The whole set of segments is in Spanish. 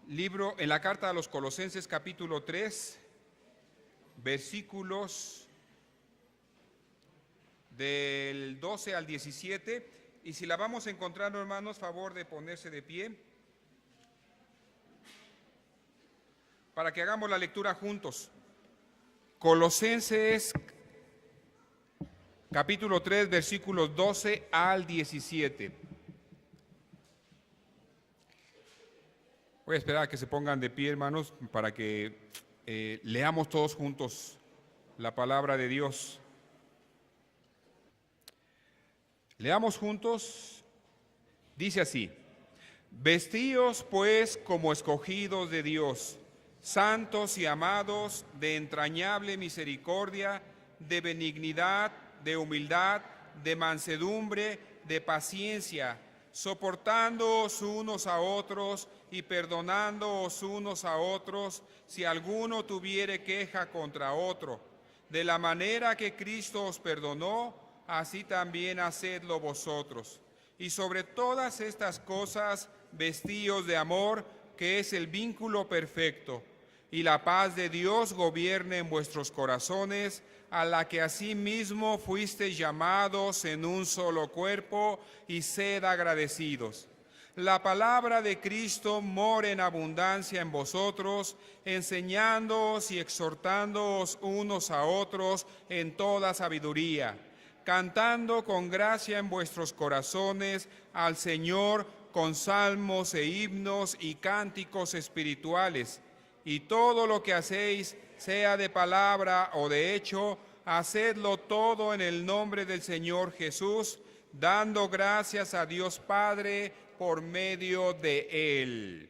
Libro en la carta a los Colosenses, capítulo 3, versículos del 12 al 17. Y si la vamos encontrando, hermanos, favor de ponerse de pie para que hagamos la lectura juntos. Colosenses, capítulo 3, versículos 12 al 17. Voy a esperar a que se pongan de pie, hermanos, para que leamos todos juntos la palabra de Dios. Leamos juntos. Dice así: vestíos pues como escogidos de Dios, santos y amados, de entrañable misericordia, de benignidad, de humildad, de mansedumbre, de paciencia, soportándoos unos a otros y perdonándoos unos a otros, si alguno tuviere queja contra otro. De la manera que Cristo os perdonó, así también hacedlo vosotros. Y sobre todas estas cosas, vestíos de amor, que es el vínculo perfecto. Y la paz de Dios gobierne en vuestros corazones, a la que asimismo fuisteis llamados en un solo cuerpo, y sed agradecidos. La palabra de Cristo more en abundancia en vosotros, enseñándoos y exhortándoos unos a otros en toda sabiduría, cantando con gracia en vuestros corazones al Señor con salmos e himnos y cánticos espirituales. Y todo lo que hacéis, sea de palabra o de hecho, hacedlo todo en el nombre del Señor Jesús, dando gracias a Dios Padre por medio de Él.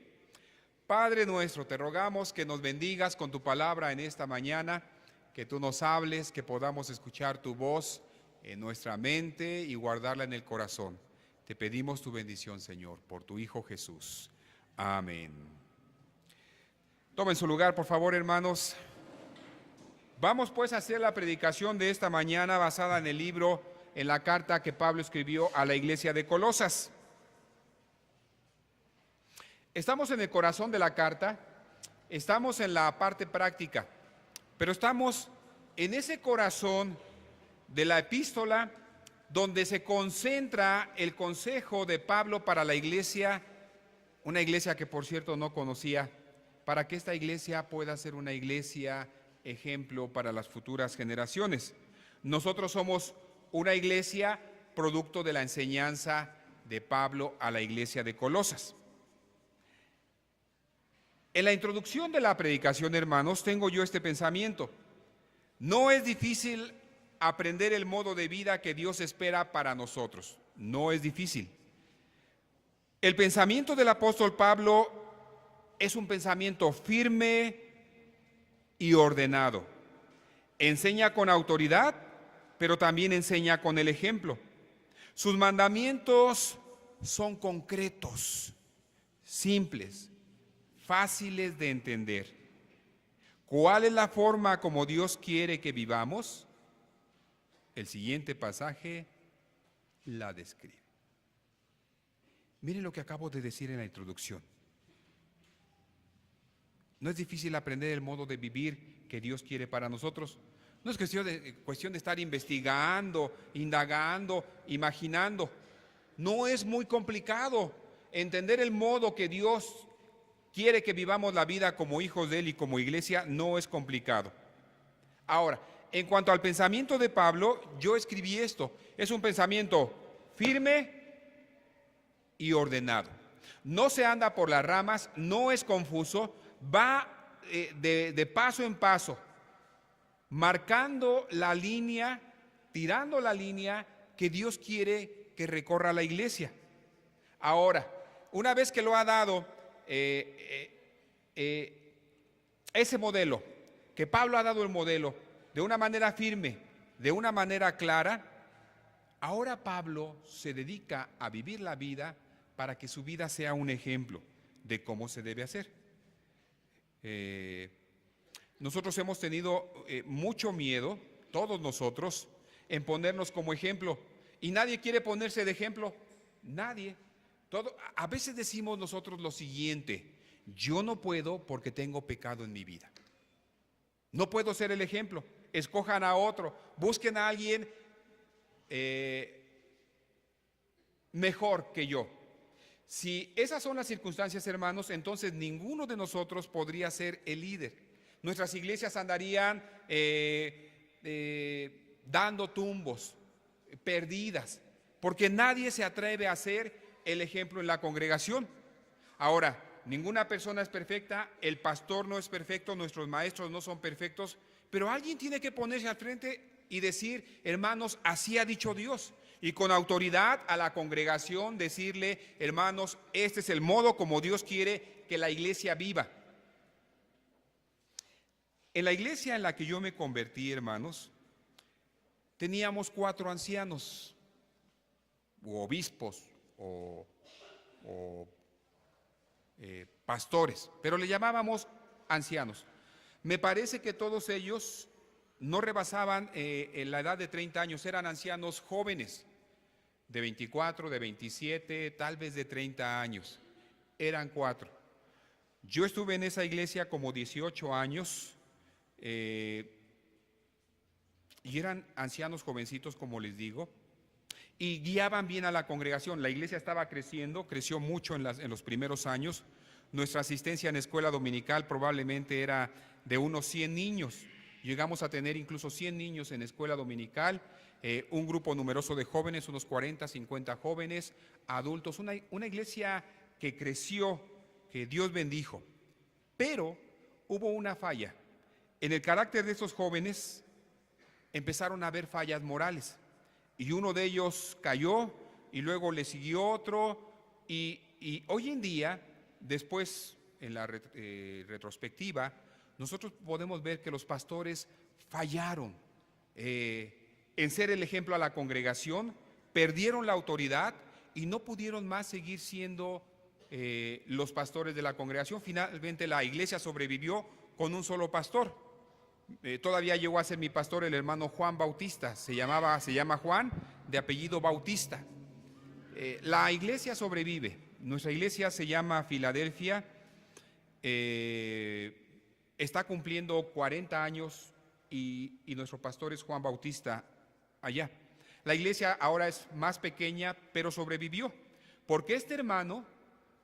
Padre nuestro, te rogamos que nos bendigas con tu palabra en esta mañana, que tú nos hables, que podamos escuchar tu voz en nuestra mente y guardarla en el corazón. Te pedimos tu bendición, Señor, por tu Hijo Jesús. Amén. Tomen su lugar, por favor, hermanos. Vamos pues a hacer la predicación de esta mañana basada en el libro, en la carta que Pablo escribió a la iglesia de Colosas. Estamos en el corazón de la carta, estamos en la parte práctica, pero estamos en ese corazón de la epístola donde se concentra el consejo de Pablo para la iglesia, una iglesia que por cierto no conocía, para que esta iglesia pueda ser una iglesia ejemplo para las futuras generaciones. Nosotros somos una iglesia producto de la enseñanza de Pablo a la iglesia de Colosas. En la introducción de la predicación, hermanos, tengo yo este pensamiento: no es difícil aprender el modo de vida que Dios espera para nosotros. No es difícil. El pensamiento del apóstol Pablo es un pensamiento firme y ordenado. Enseña con autoridad, pero también enseña con el ejemplo. Sus mandamientos son concretos, simples, fáciles de entender. ¿Cuál es la forma como Dios quiere que vivamos? El siguiente pasaje la describe. Miren lo que acabo de decir en la introducción. No es difícil aprender el modo de vivir que Dios quiere para nosotros. No es cuestión de estar investigando, indagando, imaginando. No es muy complicado entender el modo que Dios quiere que vivamos la vida como hijos de Él y como iglesia. No es complicado. Ahora, en cuanto al pensamiento de Pablo, yo escribí esto. Es un pensamiento firme y ordenado. No se anda por las ramas, no es confuso, va de paso en paso, marcando la línea, tirando la línea que Dios quiere que recorra la iglesia. Ahora, una vez que lo ha dado ese modelo, que Pablo ha dado el modelo de una manera firme, de una manera clara, ahora Pablo se dedica a vivir la vida para que su vida sea un ejemplo de cómo se debe hacer. Nosotros hemos tenido mucho miedo, todos nosotros, en ponernos como ejemplo, y nadie quiere ponerse de ejemplo, nadie. A veces decimos nosotros lo siguiente: Yo no puedo porque tengo pecado en mi vida. No puedo ser el ejemplo. Escojan a otro, busquen a alguien mejor que yo. Si esas son las circunstancias, hermanos, entonces ninguno de nosotros podría ser el líder. Nuestras iglesias andarían dando tumbos, perdidas, porque nadie se atreve a ser el ejemplo en la congregación. Ahora, ninguna persona es perfecta, el pastor no es perfecto, nuestros maestros no son perfectos, pero alguien tiene que ponerse al frente y decir: hermanos, así ha dicho Dios. Y con autoridad a la congregación decirle: hermanos, este es el modo como Dios quiere que la iglesia viva. En la iglesia en la que yo me convertí, hermanos, teníamos 4 ancianos, u obispos, o pastores, pero le llamábamos ancianos. Me parece que todos ellos no rebasaban en la edad de 30 años, eran ancianos jóvenes, de 24, de 27, tal vez de 30 años. Eran 4. Yo estuve en esa iglesia como 18 años y eran ancianos jovencitos, como les digo, y guiaban bien a la congregación. La iglesia estaba creciendo, creció mucho en los primeros años. Nuestra asistencia en escuela dominical probablemente era de unos 100 niños. Llegamos a tener incluso 100 niños en escuela dominical, un grupo numeroso de jóvenes, unos 40, 50 jóvenes, adultos, una iglesia que creció, que Dios bendijo. Pero hubo una falla. En el carácter de esos jóvenes empezaron a haber fallas morales. Y uno de ellos cayó y luego le siguió otro. Y hoy en día, después en la retrospectiva, nosotros podemos ver que los pastores fallaron en ser el ejemplo a la congregación, perdieron la autoridad y no pudieron más seguir siendo los pastores de la congregación. Finalmente la iglesia sobrevivió con un solo pastor. Todavía llegó a ser mi pastor el hermano Juan Bautista, se llama Juan, de apellido Bautista. La iglesia sobrevive. Nuestra iglesia se llama Filadelfia, está cumpliendo 40 años y nuestro pastor es Juan Bautista allá. La iglesia ahora es más pequeña, pero sobrevivió, porque este hermano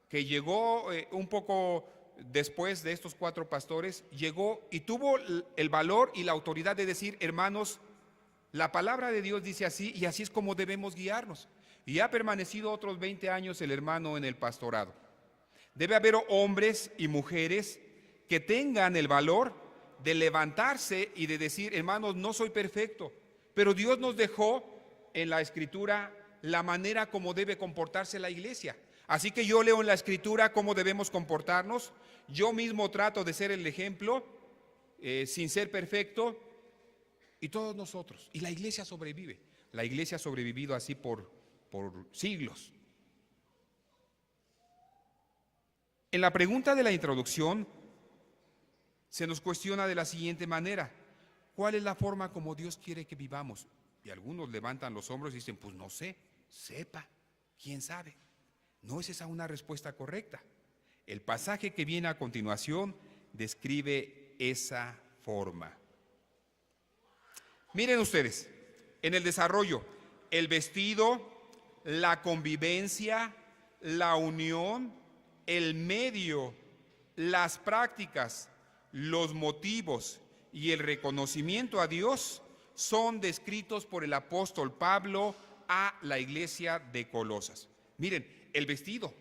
que llegó un poco después de estos 4 pastores, llegó y tuvo el valor y la autoridad de decir: hermanos, la palabra de Dios dice así y así es como debemos guiarnos. Y ha permanecido otros 20 años el hermano en el pastorado. Debe haber hombres y mujeres que tengan el valor de levantarse y de decir: hermanos, no soy perfecto, pero Dios nos dejó en la Escritura la manera como debe comportarse la iglesia. Así que yo leo en la Escritura cómo debemos comportarnos. Yo mismo trato de ser el ejemplo, sin ser perfecto, y todos nosotros. Y la iglesia sobrevive. La iglesia ha sobrevivido así por siglos. En la pregunta de la introducción se nos cuestiona de la siguiente manera: ¿cuál es la forma como Dios quiere que vivamos? Y algunos levantan los hombros y dicen: pues no sé, sepa, quién sabe. No es esa una respuesta correcta. El pasaje que viene a continuación describe esa forma. Miren ustedes, en el desarrollo, el vestido, la convivencia, la unión, el medio, las prácticas, los motivos y el reconocimiento a Dios son descritos por el apóstol Pablo a la iglesia de Colosas. Miren, el vestido,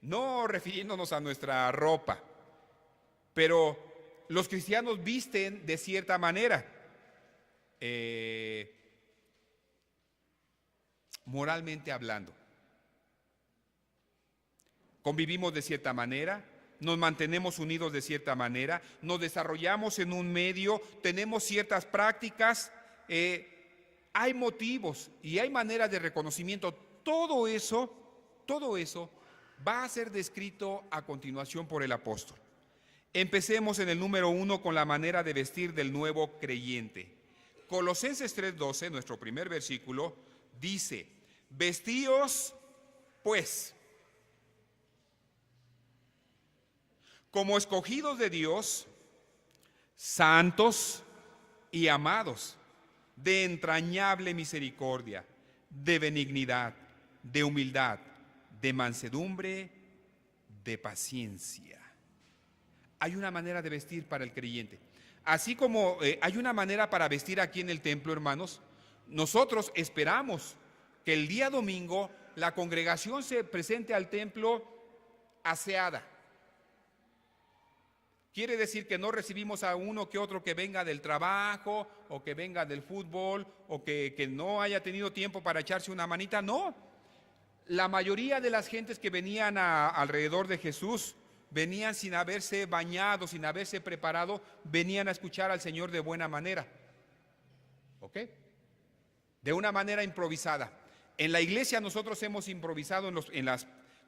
no refiriéndonos a nuestra ropa, pero los cristianos visten de cierta manera, moralmente hablando. Convivimos de cierta manera, nos mantenemos unidos de cierta manera, nos desarrollamos en un medio, tenemos ciertas prácticas, hay motivos y hay maneras de reconocimiento. Todo eso va a ser descrito a continuación por el apóstol. Empecemos en el número 1 con la manera de vestir del nuevo creyente. Colosenses 3:12, nuestro primer versículo, dice: vestíos pues como escogidos de Dios, santos y amados, de entrañable misericordia, de benignidad, de humildad, de mansedumbre, de paciencia. Hay una manera de vestir para el creyente. Así como hay una manera para vestir aquí en el templo, hermanos, nosotros esperamos que el día domingo la congregación se presente al templo aseada. Quiere decir que no recibimos a uno que otro que venga del trabajo o que venga del fútbol o que no haya tenido tiempo para echarse una manita. No, la mayoría de las gentes que venían alrededor de Jesús venían sin haberse bañado, sin haberse preparado, venían a escuchar al Señor de buena manera. ¿Ok? De una manera improvisada. En la iglesia nosotros hemos improvisado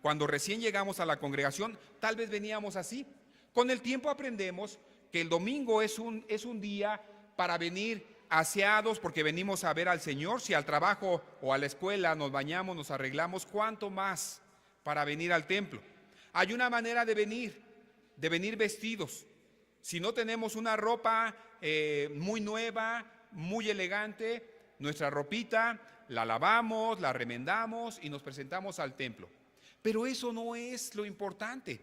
cuando recién llegamos a la congregación, tal vez veníamos así. Con el tiempo aprendemos que el domingo es un día para venir aseados porque venimos a ver al Señor. Si al trabajo o a la escuela nos bañamos, nos arreglamos, ¿cuánto más para venir al templo? Hay una manera de venir vestidos. Si no tenemos una ropa muy nueva, muy elegante, nuestra ropita la lavamos, la remendamos y nos presentamos al templo. Pero eso no es lo importante.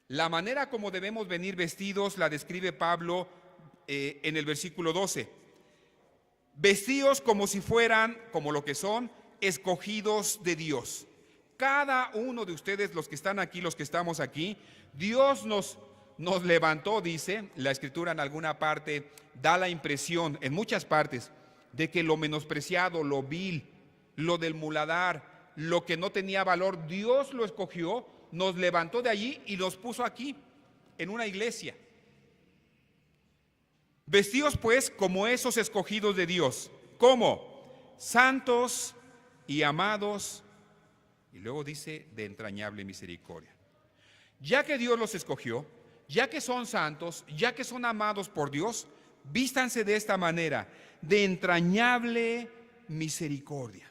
La manera como debemos venir vestidos la describe Pablo en el versículo 12. Vestidos como si fueran, como lo que son, escogidos de Dios. Cada uno de ustedes, los que están aquí, los que estamos aquí, Dios nos levantó, dice la Escritura en alguna parte, da la impresión, en muchas partes, de que lo menospreciado, lo vil, lo del muladar, lo que no tenía valor, Dios lo escogió, nos levantó de allí y nos puso aquí, en una iglesia. Vestidos pues como esos escogidos de Dios, como santos y amados, y luego dice de entrañable misericordia. Ya que Dios los escogió, ya que son santos, ya que son amados por Dios, vístanse de esta manera, de entrañable misericordia.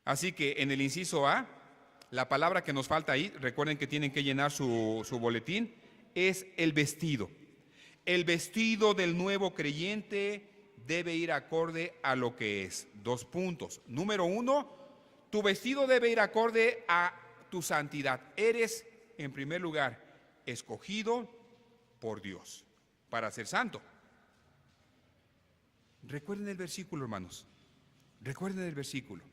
Así que en el inciso A, la palabra que nos falta ahí, recuerden que tienen que llenar su boletín, es el vestido. El vestido del nuevo creyente debe ir acorde a lo que es. 2 puntos. Número 1, tu vestido debe ir acorde a tu santidad. Eres, en primer lugar, escogido por Dios para ser santo. Recuerden el versículo, hermanos. Recuerden el versículo.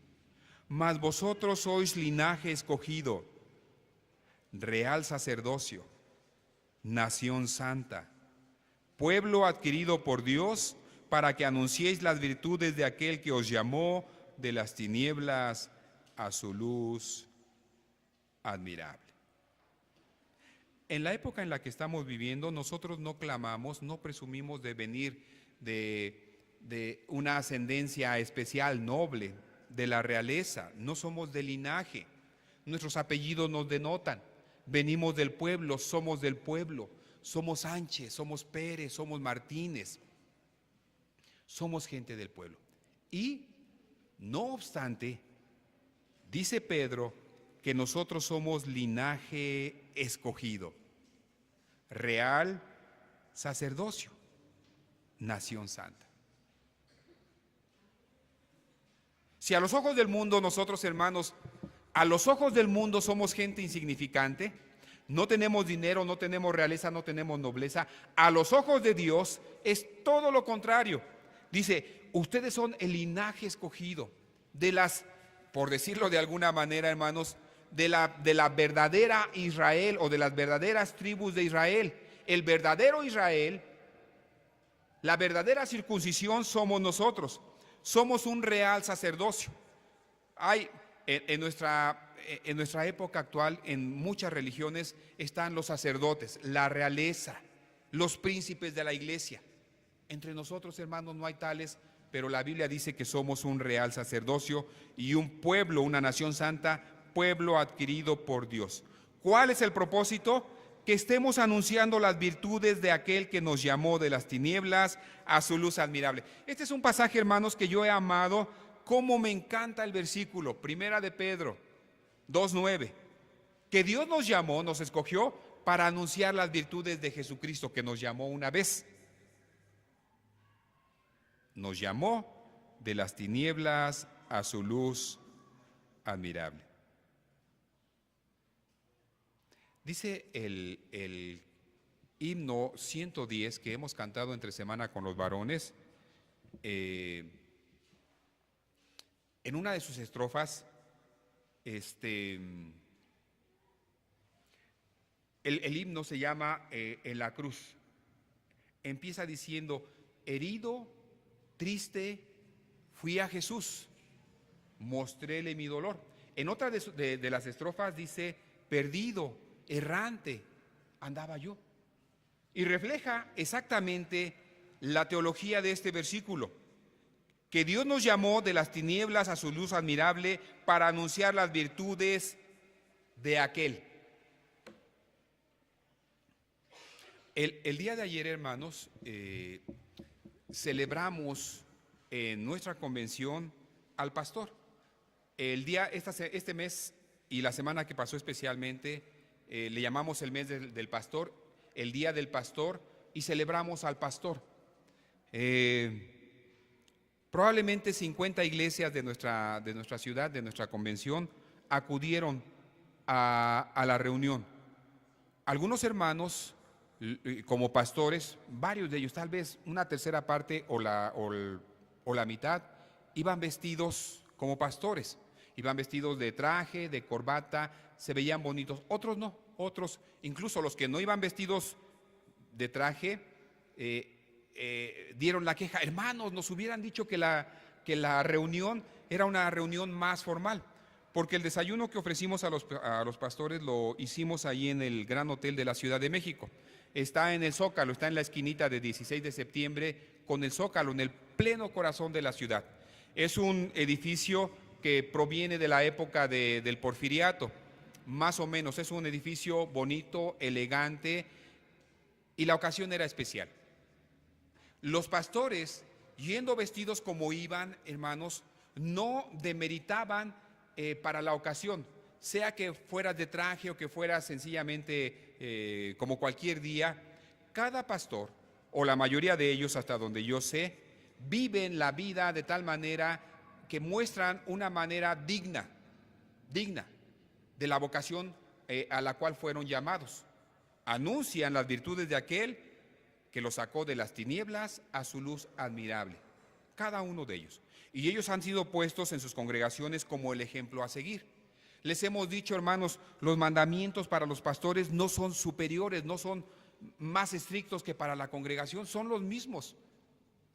Mas vosotros sois linaje escogido, real sacerdocio, nación santa, pueblo adquirido por Dios, para que anunciéis las virtudes de aquel que os llamó de las tinieblas a su luz admirable. En la época en la que estamos viviendo, nosotros no clamamos, no presumimos de venir de una ascendencia especial, noble, de la realeza, no somos de linaje, nuestros apellidos nos denotan, venimos del pueblo, somos del pueblo, somos Sánchez, somos Pérez, somos Martínez, somos gente del pueblo. Y no obstante, dice Pedro que nosotros somos linaje escogido, real sacerdocio, nación santa. Si a los ojos del mundo nosotros, hermanos, a los ojos del mundo somos gente insignificante, no tenemos dinero, no tenemos realeza, no tenemos nobleza, a los ojos de Dios es todo lo contrario. Dice, ustedes son el linaje escogido de las, por decirlo de alguna manera, hermanos, de la verdadera Israel o de las verdaderas tribus de Israel. El verdadero Israel, la verdadera circuncisión somos nosotros. Somos un real sacerdocio. Hay en nuestra época actual, en muchas religiones están los sacerdotes, la realeza, los príncipes de la iglesia. Entre nosotros, hermanos, no hay tales, pero la Biblia dice que somos un real sacerdocio y un pueblo, una nación santa, pueblo adquirido por Dios. ¿Cuál es el propósito? Que estemos anunciando las virtudes de aquel que nos llamó de las tinieblas a su luz admirable. Este es un pasaje, hermanos, que yo he amado. Cómo me encanta el versículo, Primera de Pedro 2:9. que Dios nos llamó, nos escogió para anunciar las virtudes de Jesucristo, que nos llamó una vez. Nos llamó de las tinieblas a su luz admirable. Dice el himno 110 que hemos cantado entre semana con los varones, en una de sus estrofas, el himno se llama En la cruz. Empieza diciendo: herido, triste, fui a Jesús, mostréle mi dolor. En otra de las estrofas dice: perdido, errante, andaba yo. Y refleja exactamente la teología de este versículo, que Dios nos llamó de las tinieblas a su luz admirable para anunciar las virtudes de aquel. El día de ayer, hermanos, celebramos en nuestra convención al pastor. Este mes y la semana que pasó especialmente, le llamamos el mes del pastor, el día del pastor, y celebramos al pastor. Probablemente 50 iglesias de nuestra ciudad, de nuestra convención, acudieron a la reunión. Algunos hermanos, como pastores, varios de ellos, tal vez una tercera parte o la mitad, iban vestidos como pastores. Iban vestidos de traje, de corbata, se veían bonitos. Otros no, otros, incluso los que no iban vestidos de traje, dieron la queja: hermanos, nos hubieran dicho que la reunión era una reunión más formal, porque el desayuno que ofrecimos a los pastores lo hicimos ahí en el Gran Hotel de la Ciudad de México. Está en el Zócalo, está en la esquinita de 16 de septiembre con el Zócalo, en el pleno corazón de la ciudad. Es un edificio que proviene de la época del Porfiriato, más o menos. Es un edificio bonito, elegante, y la ocasión era especial. Los pastores, yendo vestidos como iban, hermanos, no demeritaban para la ocasión, sea que fueras de traje o que fueras sencillamente como cualquier día. Cada pastor, o la mayoría de ellos hasta donde yo sé, viven la vida de tal manera que muestran una manera digna de la vocación a la cual fueron llamados. Anuncian las virtudes de aquel que los sacó de las tinieblas a su luz admirable, cada uno de ellos. Y ellos han sido puestos en sus congregaciones como el ejemplo a seguir. Les hemos dicho, hermanos, los mandamientos para los pastores no son superiores, no son más estrictos que para la congregación, son los mismos.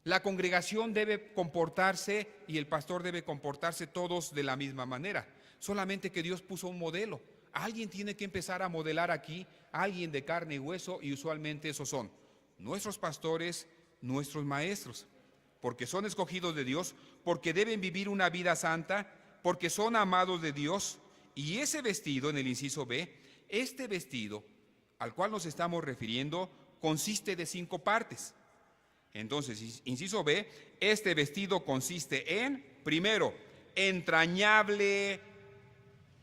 La congregación debe comportarse y el pastor debe comportarse todos de la misma manera, solamente que Dios puso un modelo. Alguien tiene que empezar a modelar aquí, alguien de carne y hueso, y usualmente esos son nuestros pastores, nuestros maestros, porque son escogidos de Dios, porque deben vivir una vida santa, porque son amados de Dios. Y ese vestido, en el inciso B, este vestido al cual nos estamos refiriendo consiste de 5 partes. Entonces, inciso B, este vestido consiste en, primero, entrañable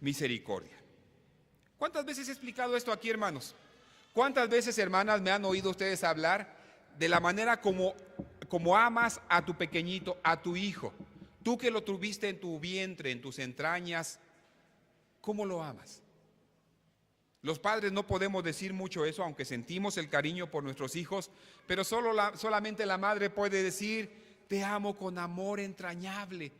misericordia. ¿Cuántas veces he explicado esto aquí, hermanos? ¿Cuántas veces, hermanas, me han oído ustedes hablar de la manera como amas a tu pequeñito, a tu hijo? Tú que lo tuviste en tu vientre, en tus entrañas, ¿cómo lo amas? Los padres no podemos decir mucho eso, aunque sentimos el cariño por nuestros hijos, pero solamente la madre puede decir: te amo con amor entrañable.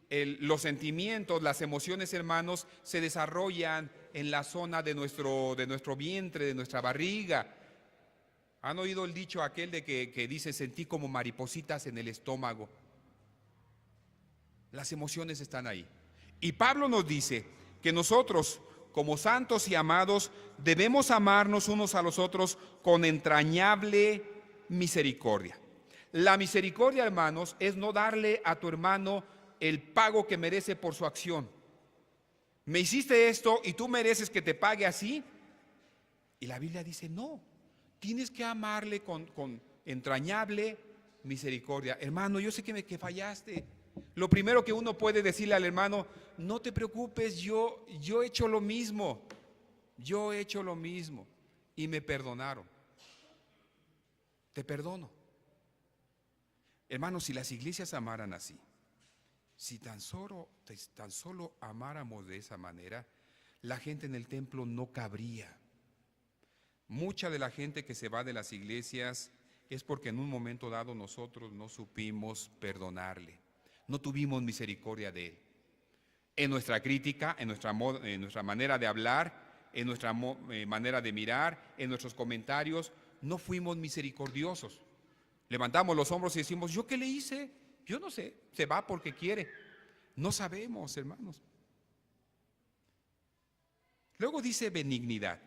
Los sentimientos, las emociones, hermanos, se desarrollan en la zona de nuestro vientre, de nuestra barriga. ¿Han oído el dicho aquel de que dice: sentí como maripositas en el estómago? Las emociones están ahí. Y Pablo nos dice que nosotros, como santos y amados, debemos amarnos unos a los otros con entrañable misericordia. La misericordia, hermanos, es no darle a tu hermano el pago que merece por su acción. Me hiciste esto y tú mereces que te pague así. Y la Biblia dice: no, tienes que amarle con entrañable misericordia. Hermano, yo sé que fallaste. Lo primero que uno puede decirle al hermano: no te preocupes, yo he hecho lo mismo. yo he hecho lo mismo y me perdonaron. Te perdono. Hermanos, si las iglesias amaran así, si tan solo amáramos de esa manera, la gente en el templo no cabría. Mucha de la gente que se va de las iglesias es porque en un momento dado nosotros no supimos perdonarle, no tuvimos misericordia de él. En nuestra crítica, en nuestra manera de hablar, en nuestra manera de mirar, en nuestros comentarios, no fuimos misericordiosos. Levantamos los hombros y decimos, ¿yo qué le hice? Yo no sé, se va porque quiere. No sabemos, hermanos. Luego dice benignidad.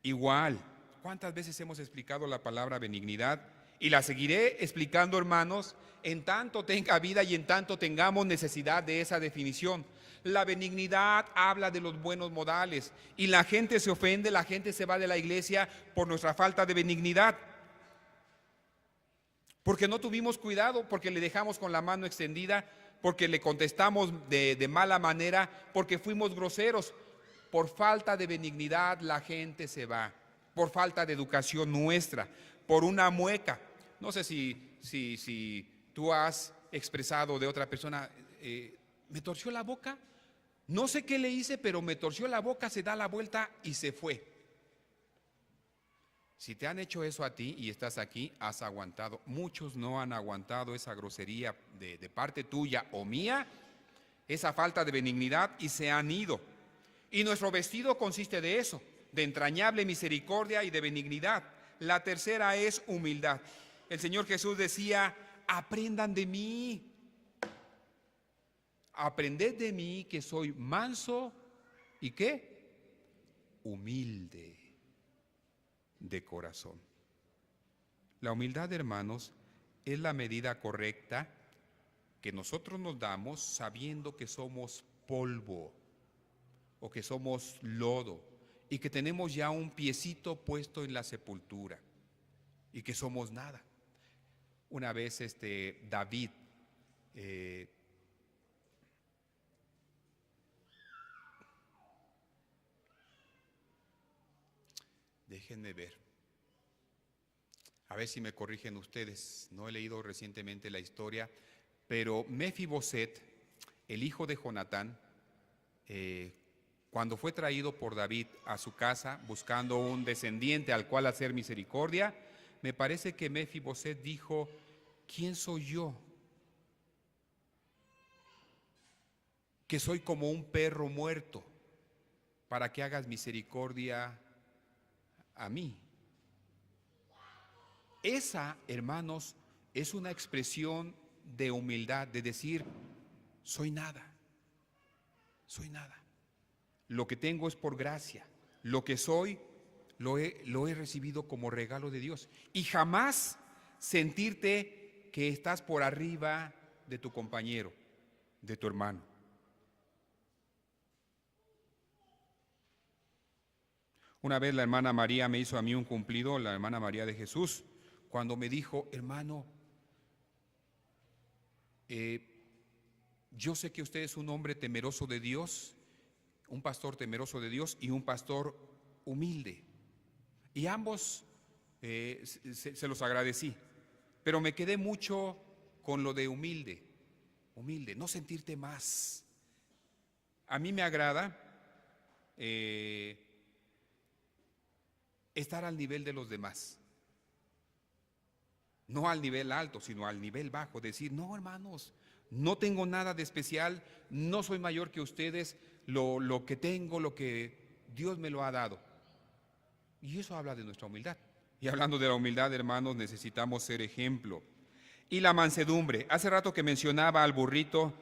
Igual, ¿cuántas veces hemos explicado la palabra benignidad? Y la seguiré explicando, hermanos, en tanto tenga vida y en tanto tengamos necesidad de esa definición. La benignidad habla de los buenos modales y la gente se ofende, la gente se va de la iglesia por nuestra falta de benignidad. Porque no tuvimos cuidado, porque le dejamos con la mano extendida, porque le contestamos de mala manera, porque fuimos groseros. Por falta de benignidad la gente se va, por falta de educación nuestra, por una mueca. No sé si tú has expresado de otra persona, me torció la boca, no sé qué le hice, pero me torció la boca, se da la vuelta y se fue. Si te han hecho eso a ti y estás aquí, has aguantado. Muchos no han aguantado esa grosería de parte tuya o mía, esa falta de benignidad, y se han ido. Y nuestro vestido consiste de eso, de entrañable misericordia y de benignidad. La tercera es humildad. El Señor Jesús decía, aprendan de mí. Aprended de mí que soy manso y ¿qué? Humilde de corazón. La humildad, hermanos, es la medida correcta que nosotros nos damos sabiendo que somos polvo o que somos lodo y que tenemos ya un piecito puesto en la sepultura y que somos nada. Una vez David déjenme ver, a ver si me corrigen ustedes, no he leído recientemente la historia, pero Mefiboset, el hijo de Jonatán, cuando fue traído por David a su casa buscando un descendiente al cual hacer misericordia, me parece que Mefiboset dijo, ¿quién soy yo? Que soy como un perro muerto para que hagas misericordia a mí. Esa, hermanos, es una expresión de humildad, de decir, soy nada, soy nada. Lo que tengo es por gracia, lo que soy lo he recibido como regalo de Dios. Y jamás sentirte que estás por arriba de tu compañero, de tu hermano. Una vez la hermana María me hizo a mí un cumplido, la hermana María de Jesús, cuando me dijo, hermano, yo sé que usted es un hombre temeroso de Dios, un pastor temeroso de Dios y un pastor humilde. Y ambos se los agradecí, pero me quedé mucho con lo de humilde, no sentirte más. A mí me agrada estar al nivel de los demás, no al nivel alto, sino al nivel bajo, decir, no, hermanos, no tengo nada de especial, no soy mayor que ustedes, lo que tengo, lo que Dios me lo ha dado. Y eso habla de nuestra humildad. Y hablando de la humildad, hermanos, necesitamos ser ejemplo. Y la mansedumbre. Hace rato que mencionaba al burrito,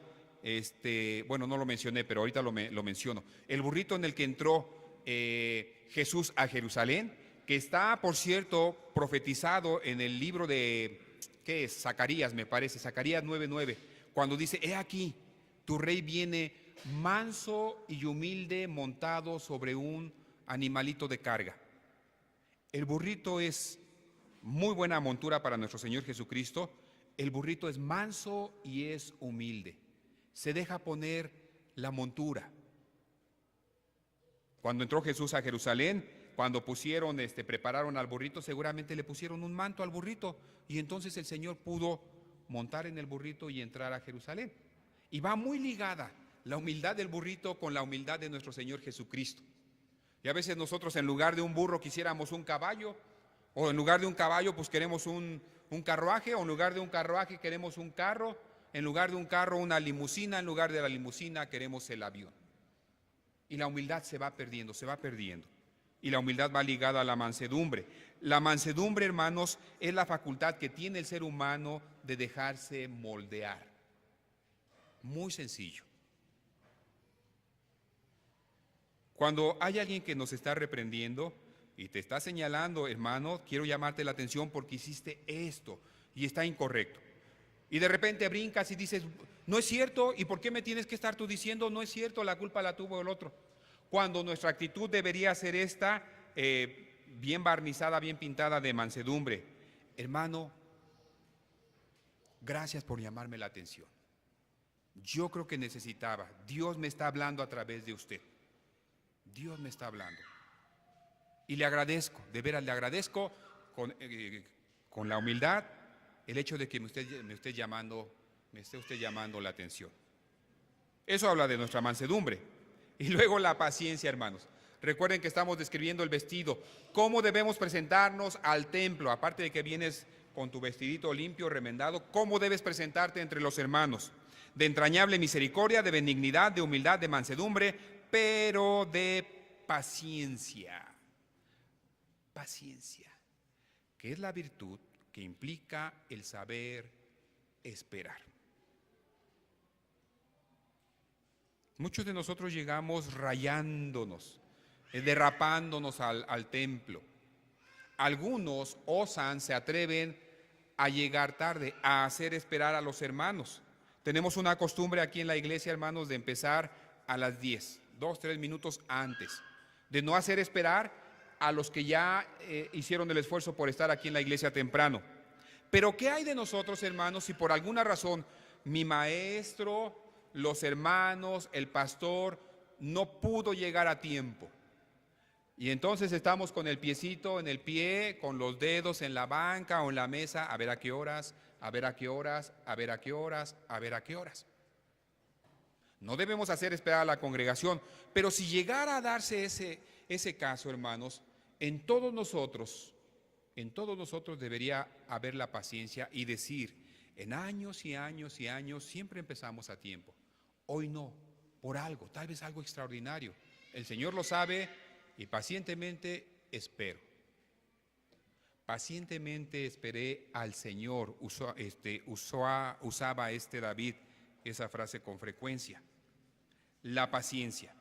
bueno, no lo mencioné, pero ahorita lo menciono. El burrito en el que entró Jesús a Jerusalén, que está, por cierto, profetizado en el libro de, ¿qué es? Zacarías, me parece, Zacarías 9:9, cuando dice, he aquí, tu rey viene manso y humilde, montado sobre un animalito de carga. El burrito es muy buena montura para nuestro Señor Jesucristo. El burrito es manso y es humilde. Se deja poner la montura. Cuando entró Jesús a Jerusalén, cuando prepararon al burrito, seguramente le pusieron un manto al burrito y entonces el Señor pudo montar en el burrito y entrar a Jerusalén. Y va muy ligada la humildad del burrito con la humildad de nuestro Señor Jesucristo. Y a veces nosotros en lugar de un burro quisiéramos un caballo, o en lugar de un caballo pues queremos un carruaje, o en lugar de un carruaje queremos un carro, en lugar de un carro una limusina, en lugar de la limusina queremos el avión. Y la humildad se va perdiendo, se va perdiendo. Y la humildad va ligada a la mansedumbre. La mansedumbre, hermanos, es la facultad que tiene el ser humano de dejarse moldear. Muy sencillo. Cuando hay alguien que nos está reprendiendo y te está señalando, hermano, quiero llamarte la atención porque hiciste esto y está incorrecto. Y de repente brincas y dices, no es cierto, ¿y por qué me tienes que estar tú diciendo no es cierto, la culpa la tuvo el otro? Cuando nuestra actitud debería ser esta, bien barnizada, bien pintada de mansedumbre. Hermano, gracias por llamarme la atención. Yo creo que necesitaba, Dios me está hablando a través de usted. Dios me está hablando. Y le agradezco, de veras le agradezco con la humildad el hecho de que me esté usted llamando la atención. Eso habla de nuestra mansedumbre. Y luego la paciencia, hermanos. Recuerden que estamos describiendo el vestido. ¿Cómo debemos presentarnos al templo? Aparte de que vienes con tu vestidito limpio, remendado, ¿cómo debes presentarte entre los hermanos? De entrañable misericordia, de benignidad, de humildad, de mansedumbre, pero de paciencia. Paciencia, que es la virtud que implica el saber esperar. Muchos de nosotros llegamos rayándonos, derrapándonos al templo. Algunos osan, se atreven a llegar tarde, a hacer esperar a los hermanos. Tenemos una costumbre aquí en la iglesia, hermanos, de empezar a las 10, 2-3 minutos antes, de no hacer esperar a los que ya hicieron el esfuerzo por estar aquí en la iglesia temprano. Pero ¿qué hay de nosotros, hermanos, si por alguna razón mi maestro, los hermanos, el pastor no pudo llegar a tiempo? Y entonces estamos con el piecito en el pie, con los dedos en la banca o en la mesa, a ver a qué horas, a ver a qué horas, a ver a qué horas, a ver a qué horas. No debemos hacer esperar a la congregación, pero si llegara a darse ese caso, hermanos, en todos nosotros debería haber la paciencia y decir, en años y años y años siempre empezamos a tiempo. Hoy no, por algo, tal vez algo extraordinario. El Señor lo sabe y pacientemente espero. Pacientemente esperé al Señor, usaba David esa frase con frecuencia. La paciencia.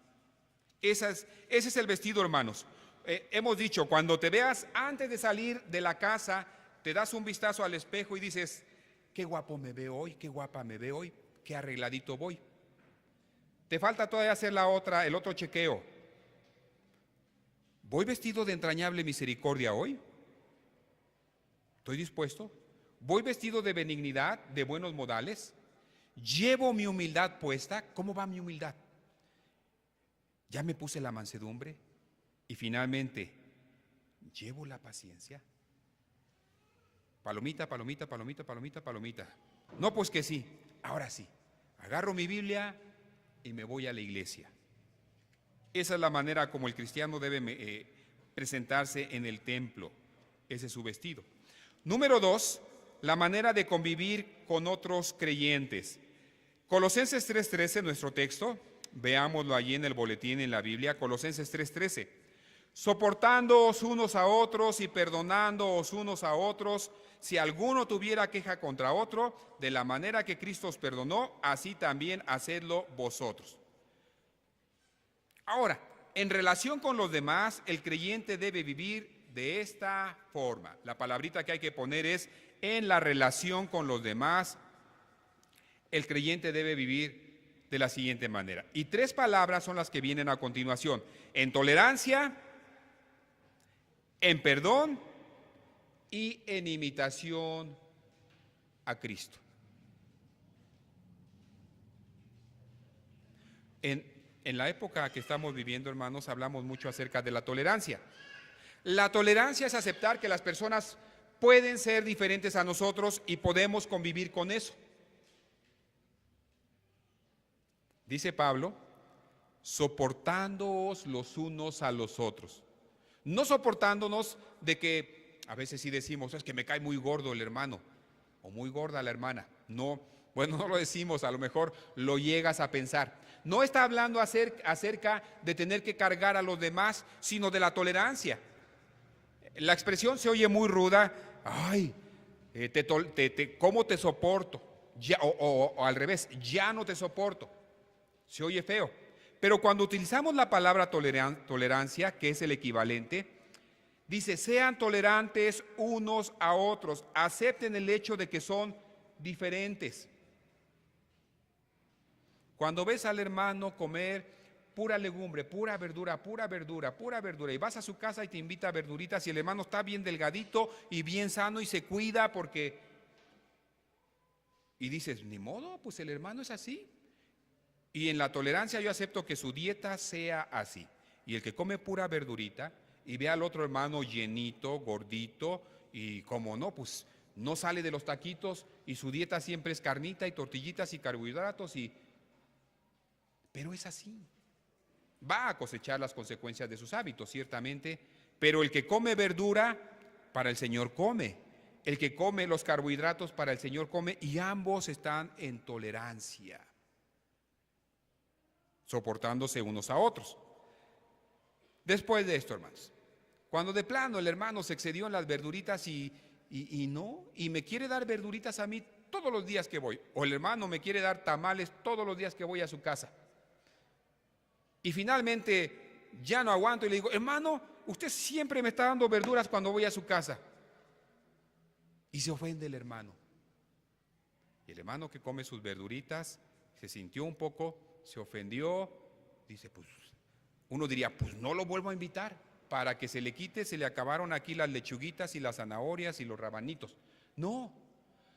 Ese es el vestido, hermanos. Hemos dicho, cuando te veas antes de salir de la casa, te das un vistazo al espejo y dices, qué guapo me veo hoy, qué guapa me veo hoy, qué arregladito voy. Te falta todavía hacer el otro chequeo. ¿Voy vestido de entrañable misericordia hoy? ¿Estoy dispuesto? ¿Voy vestido de benignidad, de buenos modales? ¿Llevo mi humildad puesta? ¿Cómo va mi humildad? ¿Ya me puse la mansedumbre? Y finalmente, ¿llevo la paciencia? Palomita, palomita, palomita, palomita, palomita. No, pues que sí, ahora sí. Agarro mi Biblia y me voy a la iglesia. Esa es la manera como el cristiano debe presentarse en el templo. Ese es su vestido. Número 2, la manera de convivir con otros creyentes. Colosenses 3:13, nuestro texto, veámoslo allí en el boletín en la Biblia, Colosenses 3:13. Soportándoos unos a otros y perdonándoos unos a otros, si alguno tuviera queja contra otro, de la manera que Cristo os perdonó, así también hacedlo vosotros. Ahora, en relación con los demás, el creyente debe vivir de esta forma. La palabrita que hay que poner es en la relación con los demás. El creyente debe vivir de la siguiente manera. Y 3 palabras son las que vienen a continuación: en tolerancia, en perdón y en imitación a Cristo. En la época que estamos viviendo, hermanos, hablamos mucho acerca de la tolerancia. La tolerancia es aceptar que las personas pueden ser diferentes a nosotros y podemos convivir con eso. Dice Pablo, soportándoos los unos a los otros. No soportándonos de que a veces sí decimos, es que me cae muy gordo el hermano o muy gorda la hermana. No, bueno, no lo decimos, a lo mejor lo llegas a pensar. No está hablando acerca de tener que cargar a los demás, sino de la tolerancia. La expresión se oye muy ruda, ay, ¿cómo te soporto? Ya, o al revés, ya no te soporto. Se oye feo. Pero cuando utilizamos la palabra tolerancia, que es el equivalente, dice, sean tolerantes unos a otros, acepten el hecho de que son diferentes. Cuando ves al hermano comer pura legumbre, pura verdura, pura verdura, pura verdura, y vas a su casa y te invita a verduritas y el hermano está bien delgadito y bien sano y se cuida porque... Y dices, ni modo, pues el hermano es así. Y en la tolerancia yo acepto que su dieta sea así. Y el que come pura verdurita y ve al otro hermano llenito, gordito, y como no, pues no sale de los taquitos y su dieta siempre es carnita y tortillitas y carbohidratos pero es así. Va a cosechar las consecuencias de sus hábitos, ciertamente, pero el que come verdura, para el Señor come. El que come los carbohidratos, para el Señor come, y ambos están en tolerancia, soportándose unos a otros. Después de esto, hermanos, cuando de plano el hermano se excedió en las verduritas y me quiere dar verduritas a mí todos los días que voy, o el hermano me quiere dar tamales todos los días que voy a su casa, y finalmente ya no aguanto y le digo, hermano, usted siempre me está dando verduras cuando voy a su casa, y se ofende el hermano. Y el hermano que come sus verduritas se sintió un poco, se ofendió, dice, pues uno diría, pues no lo vuelvo a invitar, para que se le quite, se le acabaron aquí las lechuguitas y las zanahorias y los rabanitos. No,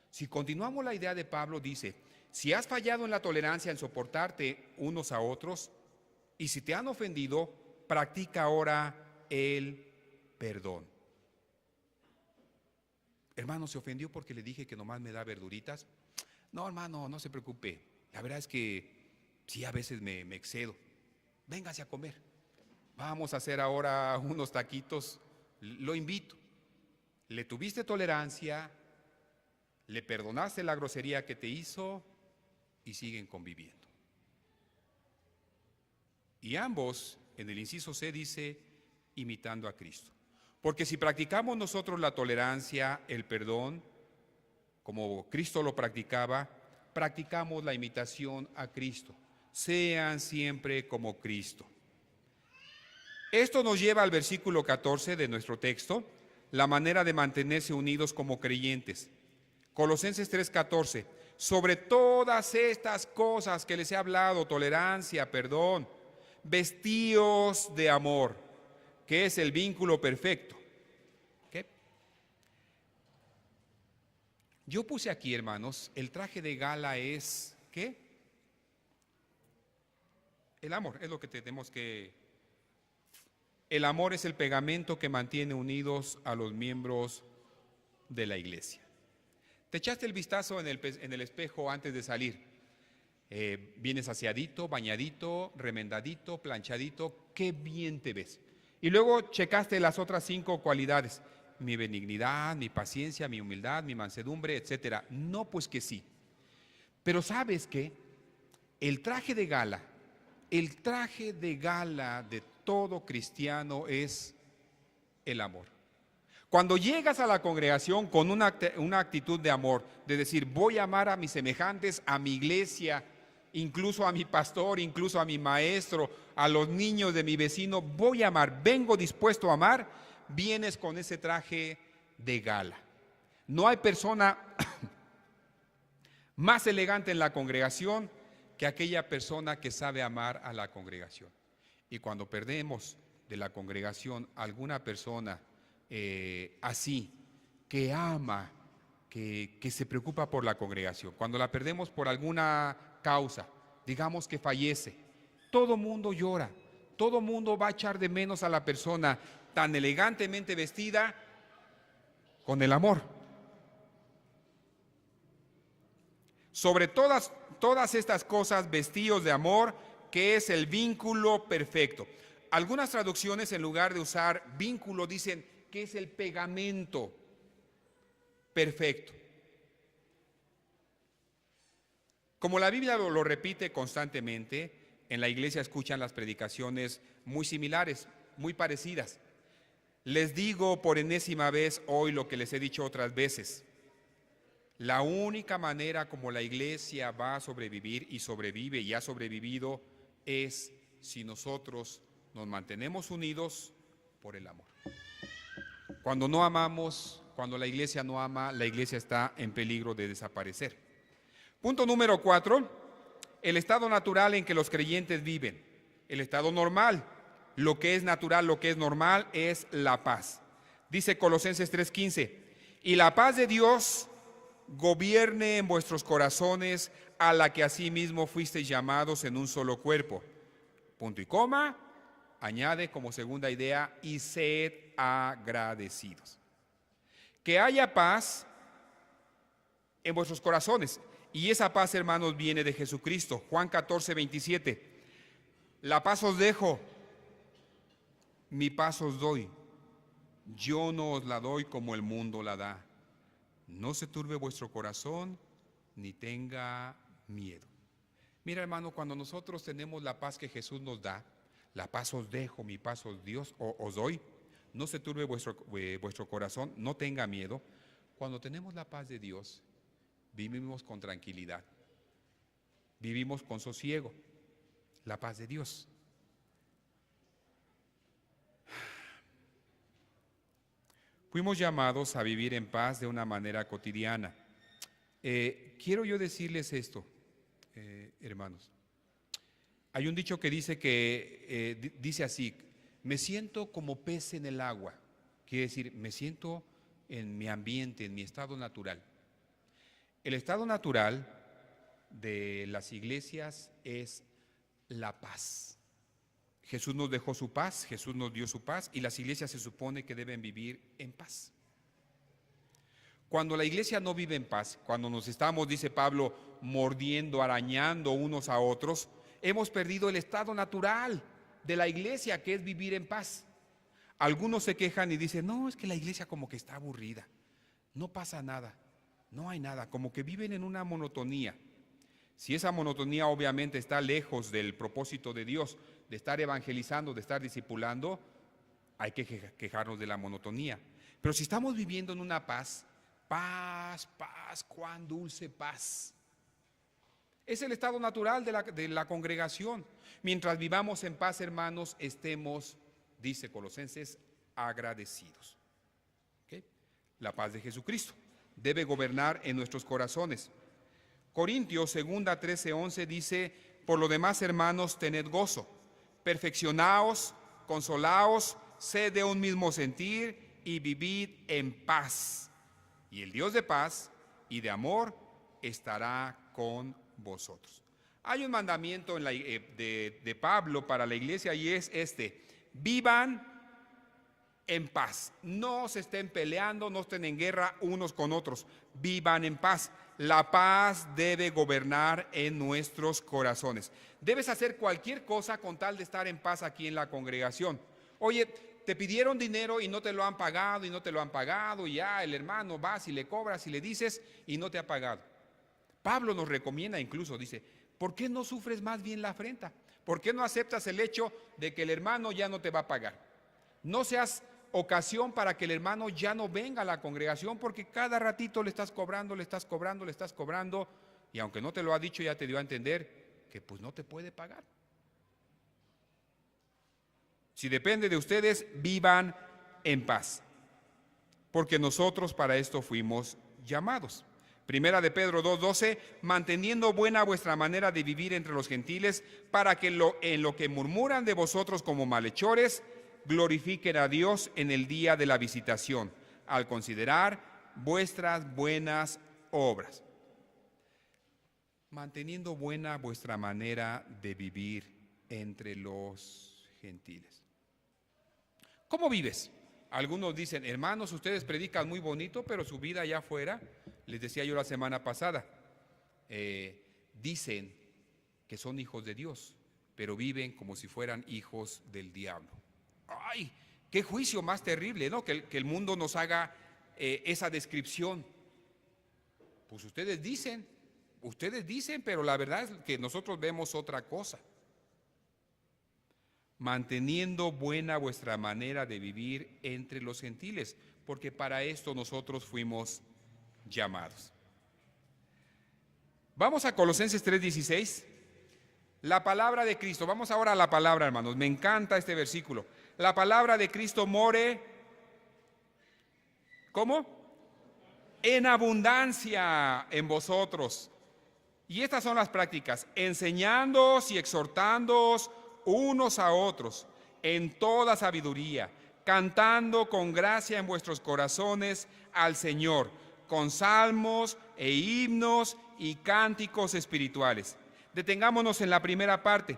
si continuamos la idea de Pablo, dice, si has fallado en la tolerancia, en soportarte unos a otros, y si te han ofendido, practica ahora el perdón. Hermano, ¿se ofendió porque le dije que nomás me da verduritas? No, hermano, no se preocupe. La verdad es que sí, a veces me excedo. Véngase a comer. Vamos a hacer ahora unos taquitos. Lo invito. Le tuviste tolerancia, le perdonaste la grosería que te hizo y siguen conviviendo. Y ambos, en el inciso C dice, imitando a Cristo. Porque si practicamos nosotros la tolerancia, el perdón, como Cristo lo practicaba, practicamos la imitación a Cristo. Sean siempre como Cristo. Esto nos lleva al versículo 14 de nuestro texto, la manera de mantenerse unidos como creyentes. Colosenses 3:14, sobre todas estas cosas que les he hablado, tolerancia, perdón, vestíos de amor, que es el vínculo perfecto. ¿Qué? Yo puse aquí, hermanos, el traje de gala es, ¿qué? El amor, es lo que tenemos que... El amor es el pegamento que mantiene unidos a los miembros de la iglesia. Te echaste el vistazo en el espejo antes de salir. Vienes aseadito, bañadito, remendadito, planchadito, qué bien te ves. Y luego checaste las otras 5 cualidades, mi benignidad, mi paciencia, mi humildad, mi mansedumbre, etcétera. No, pues que sí. Pero ¿sabes qué? El traje de gala de todo cristiano es el amor. Cuando llegas a la congregación con una actitud de amor, de decir, voy a amar a mis semejantes, a mi iglesia, incluso a mi pastor, incluso a mi maestro, a los niños de mi vecino, voy a amar, vengo dispuesto a amar, vienes con ese traje de gala. No hay persona más elegante en la congregación que aquella persona que sabe amar a la congregación. Y cuando perdemos de la congregación alguna persona así, que ama, que se preocupa por la congregación, cuando la perdemos por alguna causa, digamos que fallece, Todo mundo llora, todo mundo va a echar de menos a la persona tan elegantemente vestida con el amor. Sobre todas estas cosas, vestíos de amor, que es el vínculo perfecto. Algunas traducciones, en lugar de usar vínculo, dicen que es el pegamento perfecto. Como la Biblia lo repite constantemente, en la iglesia escuchan las predicaciones muy similares, muy parecidas. Les digo por enésima vez hoy lo que les he dicho otras veces. La única manera como la iglesia va a sobrevivir y sobrevive y ha sobrevivido es si nosotros nos mantenemos unidos por el amor. Cuando no amamos, cuando la iglesia no ama, la iglesia está en peligro de desaparecer. Punto número 4, el estado natural en que los creyentes viven. El estado normal, lo que es natural, lo que es normal es la paz. Dice Colosenses 3:15, y la paz de Dios gobierne en vuestros corazones, a la que asimismo fuisteis llamados en un solo cuerpo. Punto y coma, añade como segunda idea, y sed agradecidos. Que haya paz en vuestros corazones. Y esa paz, hermanos, viene de Jesucristo. Juan 14:27. La paz os dejo, mi paz os doy. Yo no os la doy como el mundo la da. No se turbe vuestro corazón, ni tenga miedo. Mira, hermano, cuando nosotros tenemos la paz que Jesús nos da, la paz os dejo, mi paz os doy. No se turbe vuestro corazón, no tenga miedo. Cuando tenemos la paz de Dios, vivimos con tranquilidad, vivimos con sosiego, la paz de Dios. Fuimos llamados a vivir en paz de una manera cotidiana. Quiero yo decirles esto, hermanos. Hay un dicho que dice así: me siento como pez en el agua. Quiere decir, me siento en mi ambiente, en mi estado natural. El estado natural de las iglesias es la paz. Jesús nos dejó su paz, Jesús nos dio su paz, y las iglesias se supone que deben vivir en paz. Cuando la iglesia no vive en paz, cuando nos estamos, dice Pablo, mordiendo, arañando unos a otros, hemos perdido el estado natural de la iglesia, que es vivir en paz. Algunos se quejan y dicen, no, es que la iglesia como que está aburrida, no pasa nada, no hay nada, como que viven en una monotonía. Si esa monotonía obviamente está lejos del propósito de Dios, de estar evangelizando, de estar discipulando, hay que quejarnos de la monotonía. Pero si estamos viviendo en una paz, cuán dulce paz. Es el estado natural de la congregación. Mientras vivamos en paz, hermanos, estemos, dice Colosenses, agradecidos. ¿Okay? La paz de Jesucristo debe gobernar en nuestros corazones. Corintios 2:13-11 dice, por lo demás, hermanos, tened gozo, perfeccionaos, consolaos, sed de un mismo sentir y vivid en paz. Y el Dios de paz y de amor estará con vosotros. Hay un mandamiento de Pablo para la iglesia, y es este: vivan en paz, no se estén peleando, no estén en guerra unos con otros, vivan en paz. La paz debe gobernar en nuestros corazones. Debes hacer cualquier cosa con tal de estar en paz aquí en la congregación. Oye, te pidieron dinero y no te lo han pagado, y ya el hermano vas y le cobras y le dices y no te ha pagado. Pablo nos recomienda incluso, dice, ¿por qué no sufres más bien la afrenta? ¿Por qué no aceptas el hecho de que el hermano ya no te va a pagar? No seas ocasión para que el hermano ya no venga a la congregación, porque cada ratito le estás cobrando, y aunque no te lo ha dicho, ya te dio a entender que pues no te puede pagar. Si depende de ustedes, vivan en paz, porque nosotros para esto fuimos llamados. Primera de Pedro 2:12, manteniendo buena vuestra manera de vivir entre los gentiles, para que en lo que murmuran de vosotros como malhechores, glorifiquen a Dios en el día de la visitación, al considerar vuestras buenas obras. Manteniendo buena vuestra manera de vivir entre los gentiles. ¿Cómo vives? Algunos dicen, hermanos, ustedes predican muy bonito, pero su vida allá afuera, les decía yo la semana pasada, dicen que son hijos de Dios, pero viven como si fueran hijos del diablo. ¡Ay! ¡Qué juicio más terrible!, ¿no? Que el mundo nos haga esa descripción. Pues ustedes dicen, pero la verdad es que nosotros vemos otra cosa. Manteniendo buena vuestra manera de vivir entre los gentiles, porque para esto nosotros fuimos llamados. Vamos a Colosenses 3:16. La palabra de Cristo, vamos ahora a la palabra, hermanos, me encanta este versículo. La palabra de Cristo more, ¿cómo? En abundancia en vosotros. Y estas son las prácticas: enseñándoos y exhortándoos unos a otros en toda sabiduría, cantando con gracia en vuestros corazones al Señor, con salmos e himnos y cánticos espirituales. Detengámonos en la primera parte.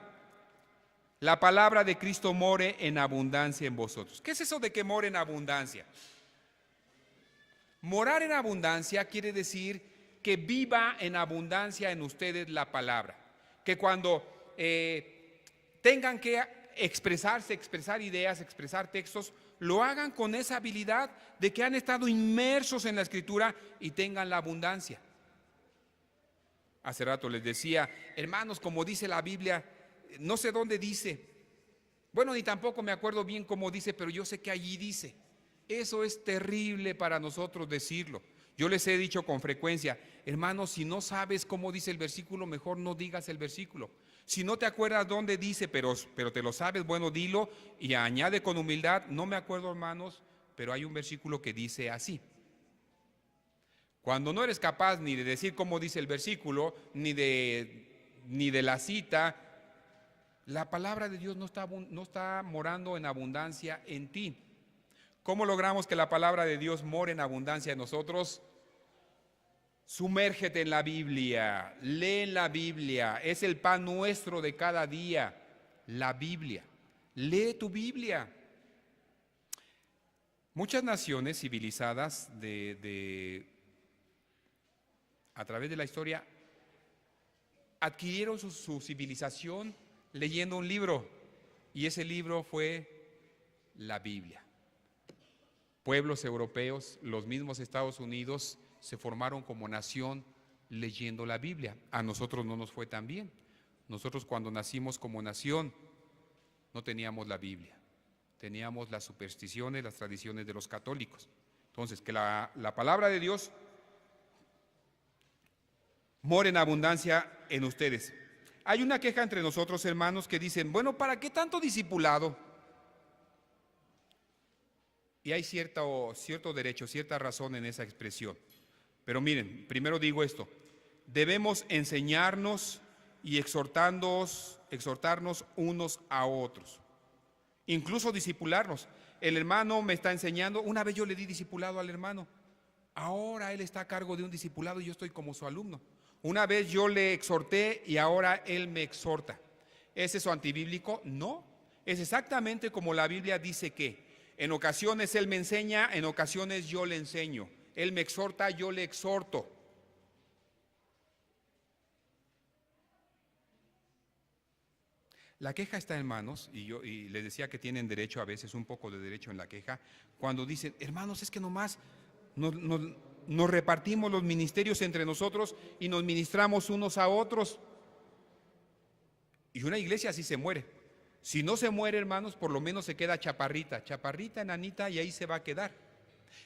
La palabra de Cristo more en abundancia en vosotros. ¿Qué es eso de que more en abundancia? Morar en abundancia quiere decir que viva en abundancia en ustedes la palabra. Que cuando tengan que expresarse, expresar ideas, expresar textos, lo hagan con esa habilidad de que han estado inmersos en la Escritura y tengan la abundancia. Hace rato les decía, hermanos, como dice la Biblia, no sé dónde dice. Bueno, ni tampoco me acuerdo bien cómo dice, pero yo sé que allí dice. Eso es terrible para nosotros decirlo. Yo les he dicho con frecuencia, hermanos, si no sabes cómo dice el versículo, mejor no digas el versículo. Si no te acuerdas dónde dice, pero te lo sabes, bueno, dilo y añade con humildad, no me acuerdo, hermanos, pero hay un versículo que dice así. Cuando no eres capaz ni de decir cómo dice el versículo, ni de la cita, la palabra de Dios no está morando en abundancia en ti. ¿Cómo logramos que la palabra de Dios more en abundancia en nosotros? Sumérgete en la Biblia, lee la Biblia, es el pan nuestro de cada día, la Biblia. Lee tu Biblia. Muchas naciones civilizadas a través de la historia adquirieron su civilización leyendo un libro, y ese libro fue la Biblia. Pueblos europeos, los mismos Estados Unidos, se formaron como nación leyendo la Biblia. A nosotros no nos fue tan bien. Nosotros cuando nacimos como nación no teníamos la Biblia, teníamos las supersticiones, las tradiciones de los católicos. Entonces, que la palabra de Dios more en abundancia en ustedes. Hay una queja entre nosotros, hermanos, que dicen, bueno, ¿para qué tanto discipulado? Y hay cierto derecho, cierta razón en esa expresión. Pero miren, primero digo esto: debemos enseñarnos y exhortarnos unos a otros, incluso discipularnos. El hermano me está enseñando, una vez yo le di discipulado al hermano, ahora él está a cargo de un discipulado y yo estoy como su alumno. Una vez yo le exhorté y ahora él me exhorta. ¿Es eso antibíblico? No, es exactamente como la Biblia dice que en ocasiones él me enseña, en ocasiones yo le enseño. Él me exhorta, yo le exhorto. La queja está, hermanos, y les decía que tienen derecho, a veces un poco de derecho en la queja, cuando dicen, hermanos, es que nomás nos repartimos los ministerios entre nosotros y nos ministramos unos a otros. Y una iglesia así se muere. Si no se muere, hermanos, por lo menos se queda chaparrita, enanita, y ahí se va a quedar.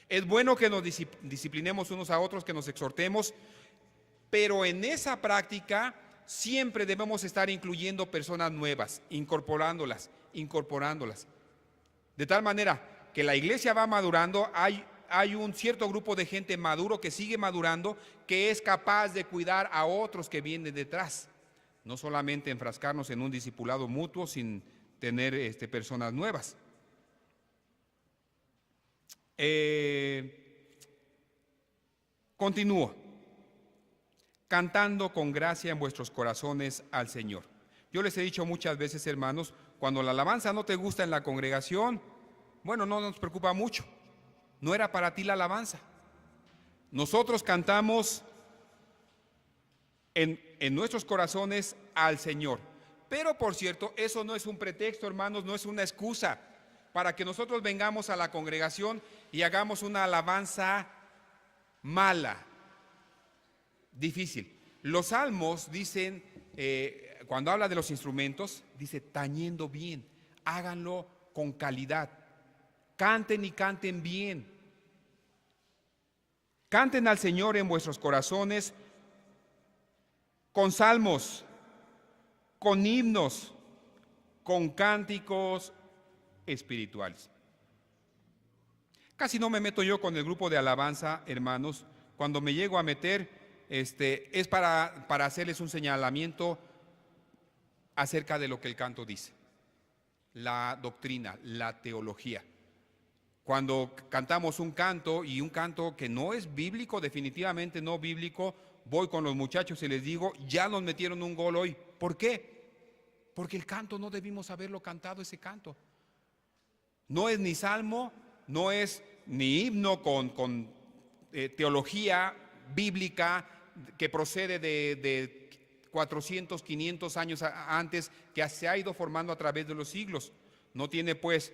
Es bueno que nos disciplinemos unos a otros, que nos exhortemos, pero en esa práctica siempre debemos estar incluyendo personas nuevas, incorporándolas. De tal manera que la iglesia va madurando, hay un cierto grupo de gente maduro que sigue madurando, que es capaz de cuidar a otros que vienen detrás. No solamente enfrascarnos en un discipulado mutuo sin tener personas nuevas. Continúo. Cantando con gracia en vuestros corazones al Señor. Yo les he dicho muchas veces, hermanos, cuando la alabanza no te gusta en la congregación, bueno, no nos preocupa mucho. No era para ti la alabanza. Nosotros cantamos en nuestros corazones al Señor. Pero por cierto, eso no es un pretexto, hermanos, no es una excusa para que nosotros vengamos a la congregación y hagamos una alabanza mala, difícil. Los salmos dicen, cuando habla de los instrumentos, dice tañendo bien, háganlo con calidad, canten y canten bien. Canten al Señor en vuestros corazones con salmos, con himnos, con cánticos espirituales. Casi no me meto yo con el grupo de alabanza, hermanos. Cuando me llego a meter, es para hacerles un señalamiento acerca de lo que el canto dice, la doctrina, la teología. Cuando cantamos un canto y un canto que no es bíblico, definitivamente no bíblico, voy con los muchachos y les digo, ya nos metieron un gol hoy. ¿Por qué? Porque el canto no debimos haberlo cantado, ese canto. No es ni salmo, no es ni himno con teología bíblica que procede de 400, 500 años antes, que se ha ido formando a través de los siglos. No tiene pues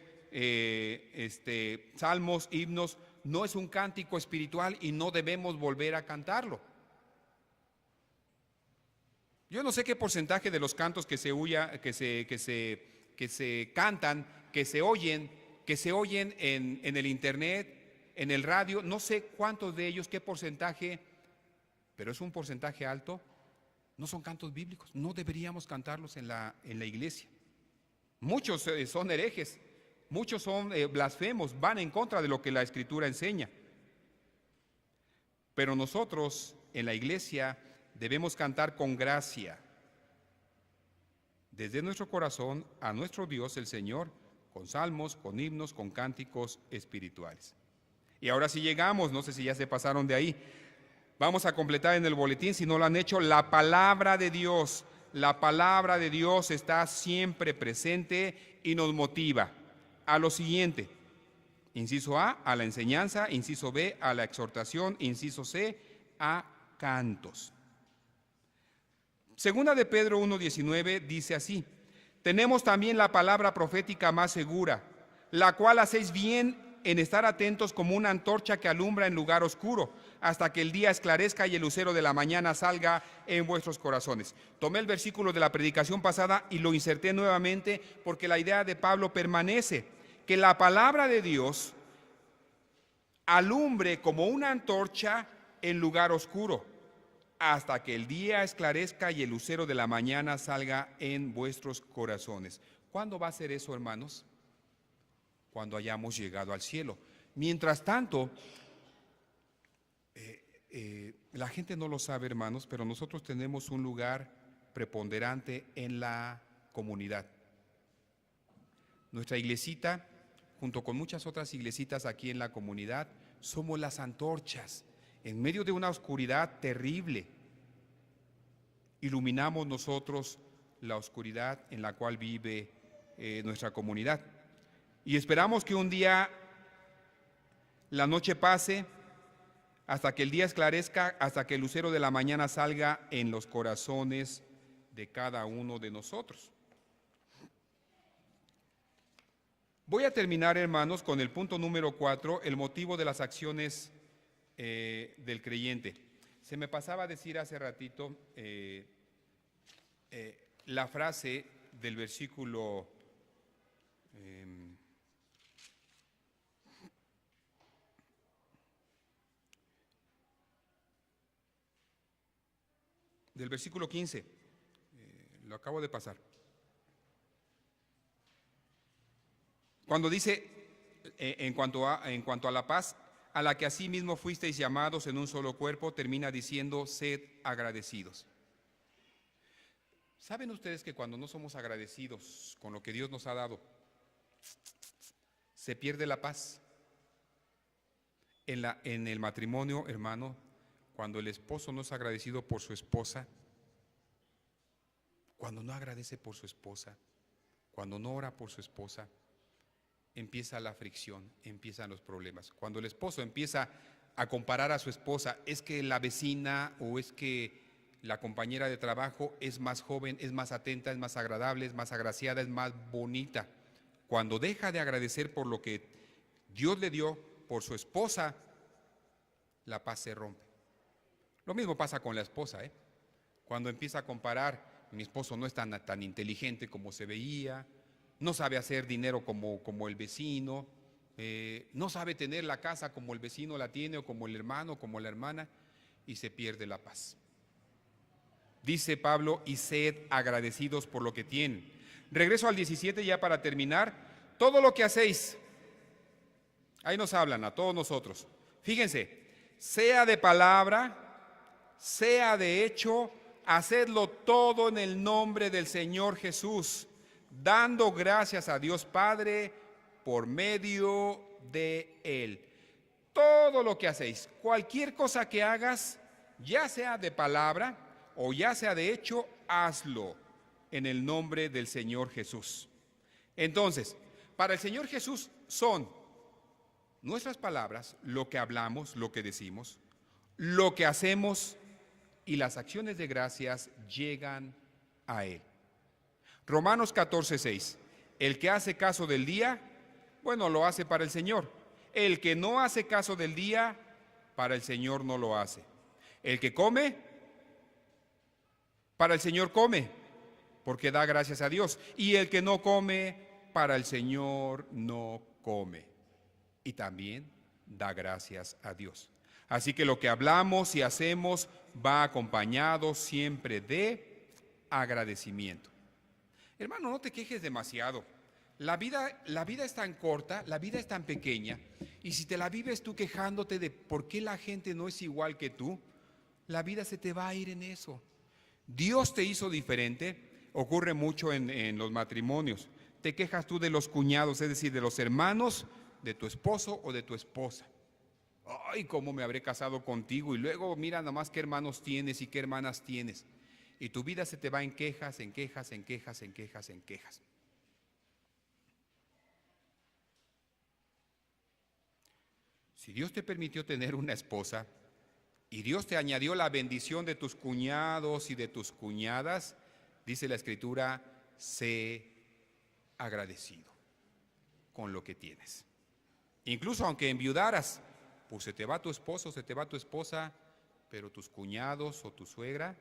salmos, himnos, no es un cántico espiritual y no debemos volver a cantarlo. Yo no sé qué porcentaje de los cantos que se cantan, que se oyen en el internet, en el radio, no sé cuántos de ellos, qué porcentaje, pero es un porcentaje alto, no son cantos bíblicos, no deberíamos cantarlos en la iglesia. Muchos son herejes, muchos son blasfemos, van en contra de lo que la Escritura enseña. Pero nosotros en la iglesia debemos cantar con gracia, desde nuestro corazón a nuestro Dios el Señor, con salmos, con himnos, con cánticos espirituales. Y ahora sí llegamos, no sé si ya se pasaron de ahí, vamos a completar en el boletín, si no lo han hecho, la palabra de Dios. La palabra de Dios está siempre presente y nos motiva a lo siguiente. Inciso A, a la enseñanza. Inciso B, a la exhortación. Inciso C, a cantos. Segunda de Pedro 1:19 dice así: tenemos también la palabra profética más segura, la cual hacéis bien en estar atentos como una antorcha que alumbra en lugar oscuro, hasta que el día esclarezca y el lucero de la mañana salga en vuestros corazones. Tomé el versículo de la predicación pasada y lo inserté nuevamente porque la idea de Pablo permanece, que la palabra de Dios alumbre como una antorcha en lugar oscuro, hasta que el día esclarezca y el lucero de la mañana salga en vuestros corazones. ¿Cuándo va a ser eso, hermanos? Cuando hayamos llegado al cielo. Mientras tanto, la gente no lo sabe, hermanos, pero nosotros tenemos un lugar preponderante en la comunidad. Nuestra iglesita, junto con muchas otras iglesitas aquí en la comunidad, somos las antorchas. En medio de una oscuridad terrible, iluminamos nosotros la oscuridad en la cual vive nuestra comunidad. Y esperamos que un día la noche pase, hasta que el día esclarezca, hasta que el lucero de la mañana salga en los corazones de cada uno de nosotros. Voy a terminar, hermanos, con el punto número 4, el motivo de las acciones del creyente. Se me pasaba a decir hace ratito la frase del versículo del versículo 15, lo acabo de pasar. Cuando dice, en cuanto a la paz, a la que asimismo fuisteis llamados en un solo cuerpo, termina diciendo, sed agradecidos. ¿Saben ustedes que cuando no somos agradecidos con lo que Dios nos ha dado, se pierde la paz? En el matrimonio, hermano, cuando el esposo no es agradecido por su esposa, cuando no agradece por su esposa, cuando no ora por su esposa, empieza la fricción, empiezan los problemas. Cuando el esposo empieza a comparar a su esposa, es que la vecina o es que la compañera de trabajo es más joven, es más atenta, es más agradable, es más agraciada, es más bonita. Cuando deja de agradecer por lo que Dios le dio, por su esposa, la paz se rompe. Lo mismo pasa con la esposa, Cuando empieza a comparar, mi esposo no es tan inteligente como se veía, no sabe hacer dinero como el vecino, no sabe tener la casa como el vecino la tiene, o como el hermano, como la hermana, y se pierde la paz. Dice Pablo, y sed agradecidos por lo que tienen. Regreso al 17 ya para terminar. Todo lo que hacéis, ahí nos hablan a todos nosotros. Fíjense, sea de palabra, sea de hecho, hacedlo todo en el nombre del Señor Jesús, dando gracias a Dios Padre por medio de Él. Todo lo que hacéis, cualquier cosa que hagas, ya sea de palabra o ya sea de hecho, hazlo en el nombre del Señor Jesús. Entonces, para el Señor Jesús son nuestras palabras, lo que hablamos, lo que decimos, lo que hacemos, y las acciones de gracias llegan a Él. Romanos 14:6. El que hace caso del día, bueno, lo hace para el Señor. El que no hace caso del día, para el Señor no lo hace. El que come, para el Señor come, porque da gracias a Dios. Y el que no come, para el Señor no come, y también da gracias a Dios. Así que lo que hablamos y hacemos va acompañado siempre de agradecimiento. Hermano, no te quejes demasiado. La vida es tan corta, la vida es tan pequeña, y si te la vives tú quejándote de por qué la gente no es igual que tú, la vida se te va a ir en eso. Dios te hizo diferente. Ocurre mucho en los matrimonios. Te quejas tú de los cuñados, es decir, de los hermanos de tu esposo o de tu esposa. Ay, cómo me habré casado contigo, y luego mira nada más qué hermanos tienes y qué hermanas tienes. Y tu vida se te va en quejas, en quejas, en quejas, en quejas, en quejas. Si Dios te permitió tener una esposa y Dios te añadió la bendición de tus cuñados y de tus cuñadas, dice la Escritura, sé agradecido con lo que tienes. Incluso aunque enviudaras, pues se te va tu esposo, se te va tu esposa, pero tus cuñados o tu suegra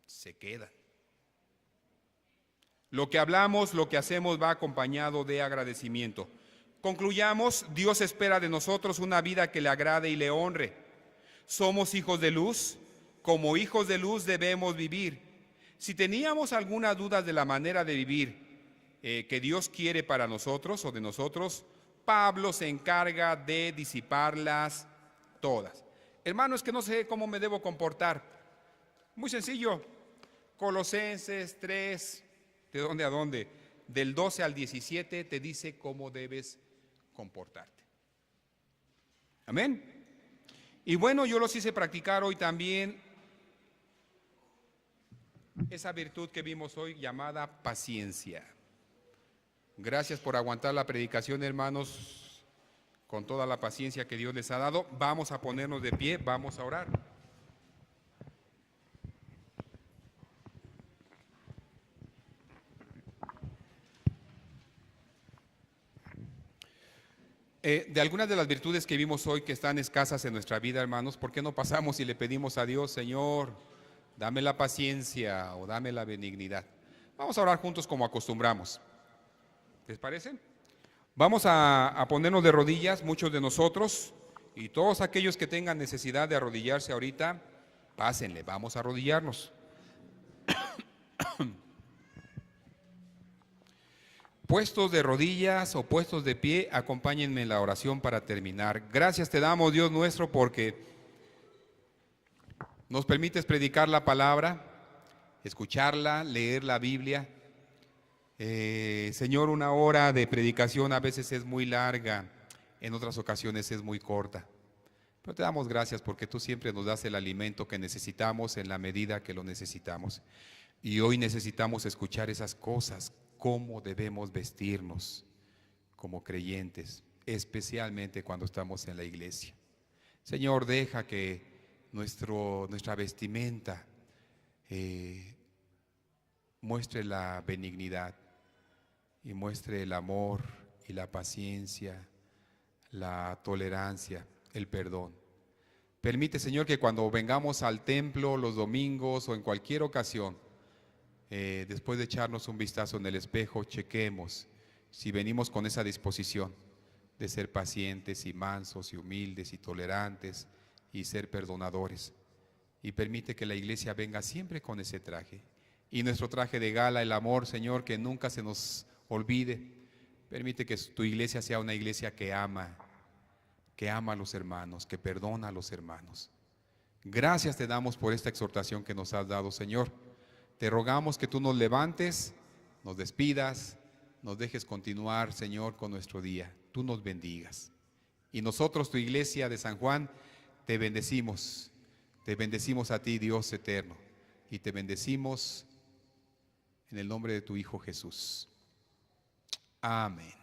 se quedan. Lo que hablamos, lo que hacemos va acompañado de agradecimiento. Concluyamos, Dios espera de nosotros una vida que le agrade y le honre. Somos hijos de luz, como hijos de luz debemos vivir. Si teníamos alguna duda de la manera de vivir que Dios quiere para nosotros o de nosotros, Pablo se encarga de disiparlas todas. Hermano, es que no sé cómo me debo comportar. Muy sencillo, Colosenses 3, ¿de dónde a dónde? Del 12 al 17 te dice cómo debes comportarte. Amén. Y bueno, yo los hice practicar hoy también esa virtud que vimos hoy llamada paciencia. Gracias por aguantar la predicación, hermanos, con toda la paciencia que Dios les ha dado. Vamos a ponernos de pie, vamos a orar. De algunas de las virtudes que vimos hoy que están escasas en nuestra vida, hermanos, ¿por qué no pasamos y le pedimos a Dios, Señor, dame la paciencia o dame la benignidad? Vamos a orar juntos como acostumbramos. ¿Les parece? Vamos a ponernos de rodillas, muchos de nosotros, y todos aquellos que tengan necesidad de arrodillarse ahorita, pásenle, vamos a arrodillarnos. Puestos de rodillas o puestos de pie, acompáñenme en la oración para terminar. Gracias te damos, Dios nuestro, porque nos permites predicar la palabra, escucharla, leer la Biblia. Señor, una hora de predicación a veces es muy larga, en otras ocasiones es muy corta. Pero te damos gracias porque tú siempre nos das el alimento que necesitamos en la medida que lo necesitamos. Y hoy necesitamos escuchar esas cosas, cómo debemos vestirnos como creyentes, especialmente cuando estamos en la iglesia. Señor, deja que nuestra vestimenta muestre la benignidad y muestre el amor y la paciencia, la tolerancia, el perdón. Permite, Señor, que cuando vengamos al templo los domingos o en cualquier ocasión, después de echarnos un vistazo en el espejo, chequemos si venimos con esa disposición de ser pacientes y mansos y humildes y tolerantes y ser perdonadores. Y permite que la iglesia venga siempre con ese traje. Y nuestro traje de gala, el amor, Señor, que nunca se nos olvide. Permite que tu iglesia sea una iglesia que ama a los hermanos, que perdona a los hermanos. Gracias te damos por esta exhortación que nos has dado, Señor. Te rogamos que tú nos levantes, nos despidas, nos dejes continuar, Señor, con nuestro día. Tú nos bendigas. Y nosotros, tu iglesia de San Juan, te bendecimos. Te bendecimos a ti, Dios eterno. Y te bendecimos en el nombre de tu Hijo Jesús. Amén.